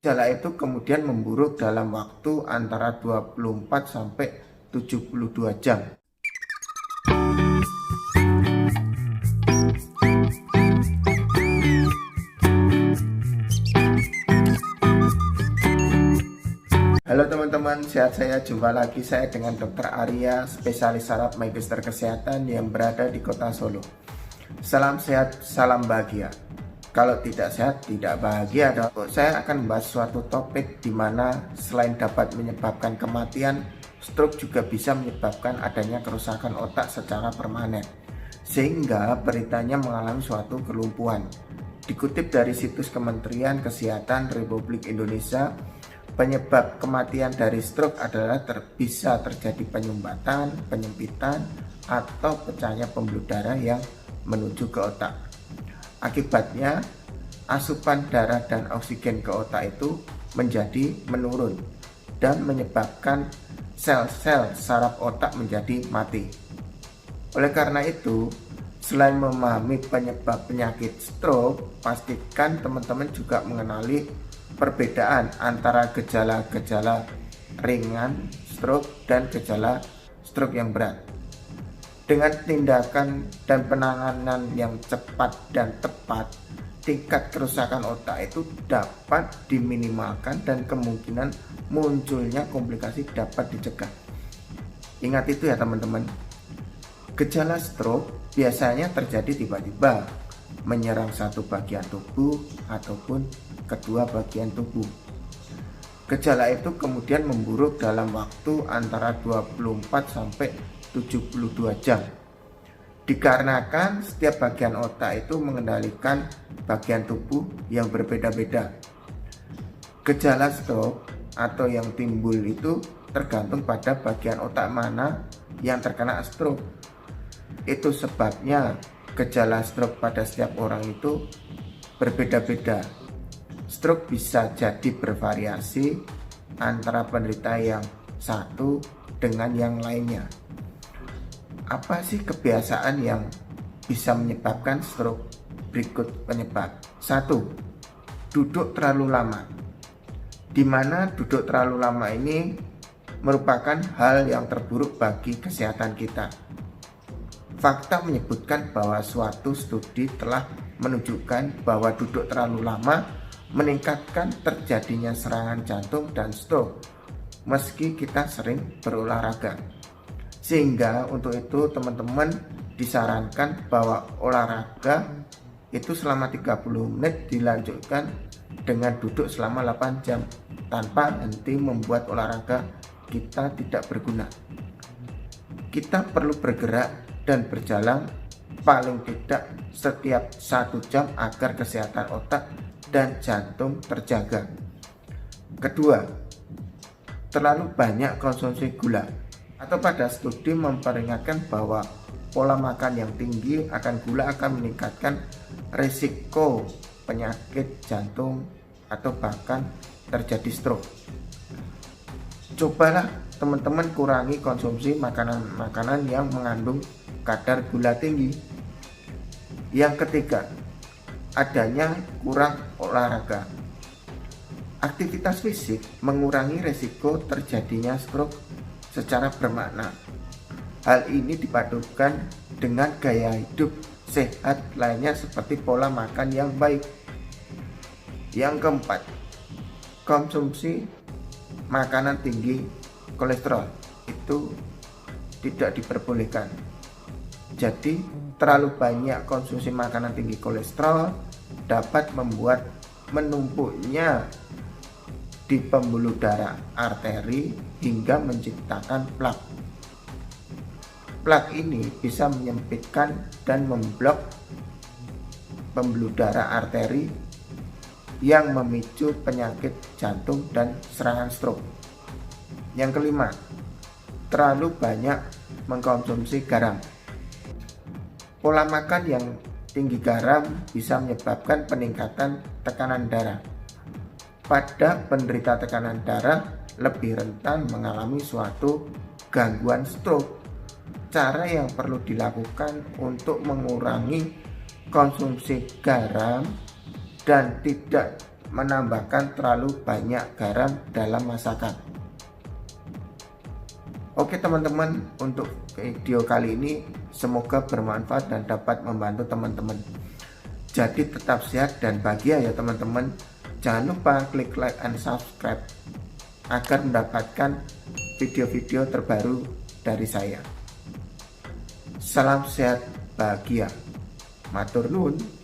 Gejala itu kemudian memburuk dalam waktu antara 24 sampai 72 jam. Halo teman-teman, sehat saya. Jumpa lagi saya dengan Dr. Arya, spesialis saraf magister kesehatan yang berada di kota Solo. Salam sehat, salam bahagia. Kalau tidak sehat, tidak bahagia. Saya akan membahas suatu topik di mana selain dapat menyebabkan kematian, stroke juga bisa menyebabkan adanya kerusakan otak secara permanen, sehingga beritanya mengalami suatu kelumpuhan. Dikutip dari situs Kementerian Kesehatan Republik Indonesia, penyebab kematian dari stroke adalah bisa terjadi penyumbatan, penyempitan, atau pecahnya pembuluh darah yang menuju ke otak. Akibatnya, asupan darah dan oksigen ke otak itu menjadi menurun dan menyebabkan sel-sel saraf otak menjadi mati. Oleh karena itu, selain memahami penyebab penyakit stroke, pastikan teman-teman juga mengenali perbedaan antara gejala-gejala ringan stroke dan gejala stroke yang berat. Dengan tindakan dan penanganan yang cepat dan tepat, tingkat kerusakan otak itu dapat diminimalkan dan kemungkinan munculnya komplikasi dapat dicegah. Ingat itu ya teman-teman. Gejala stroke biasanya terjadi tiba-tiba, menyerang satu bagian tubuh ataupun kedua bagian tubuh. Gejala itu kemudian memburuk dalam waktu antara 24 sampai 72 jam. Dikarenakan setiap bagian otak itu mengendalikan bagian tubuh yang berbeda-beda. Gejala stroke atau yang timbul itu tergantung pada bagian otak mana yang terkena stroke. Itu sebabnya gejala stroke pada setiap orang itu berbeda-beda. Stroke bisa jadi bervariasi antara penderita yang satu dengan yang lainnya. Apa sih kebiasaan yang bisa menyebabkan stroke? Berikut penyebab. 1. Duduk terlalu lama. Di mana duduk terlalu lama ini merupakan hal yang terburuk bagi kesehatan kita. Fakta menyebutkan bahwa suatu studi telah menunjukkan bahwa duduk terlalu lama meningkatkan terjadinya serangan jantung dan stroke meski kita sering berolahraga. Sehingga untuk itu teman-teman disarankan bahwa olahraga itu selama 30 menit dilanjutkan dengan duduk selama 8 jam tanpa henti membuat olahraga kita tidak berguna. Kita perlu bergerak dan berjalan paling tidak setiap 1 jam agar kesehatan otak dan jantung terjaga. Kedua, terlalu banyak konsumsi gula. Atau pada studi memperingatkan bahwa pola makan yang tinggi akan gula akan meningkatkan risiko penyakit jantung atau bahkan terjadi stroke. Cobalah teman-teman kurangi konsumsi makanan-makanan yang mengandung kadar gula tinggi. Yang ketiga, adanya kurang olahraga. Aktivitas fisik mengurangi risiko terjadinya stroke secara bermakna. Hal ini dipadukan dengan gaya hidup sehat lainnya seperti pola makan yang baik. Yang keempat, konsumsi makanan tinggi kolesterol itu tidak diperbolehkan. Jadi terlalu banyak konsumsi makanan tinggi kolesterol dapat membuat menumpuknya di pembuluh darah arteri hingga menciptakan plak. Plak ini bisa menyempitkan dan memblok pembuluh darah arteri yang memicu penyakit jantung dan serangan stroke. Yang kelima, terlalu banyak mengkonsumsi garam. Pola makan yang tinggi garam bisa menyebabkan peningkatan tekanan darah. Pada penderita tekanan darah lebih rentan mengalami suatu gangguan stroke. Cara yang perlu dilakukan untuk mengurangi konsumsi garam dan tidak menambahkan terlalu banyak garam dalam masakan. Oke teman-teman, untuk video kali ini semoga bermanfaat dan dapat membantu teman-teman. Jadi tetap sehat dan bahagia ya teman-teman. Jangan lupa klik like and subscribe agar mendapatkan video-video terbaru dari saya. Salam sehat bahagia. Matur nuwun.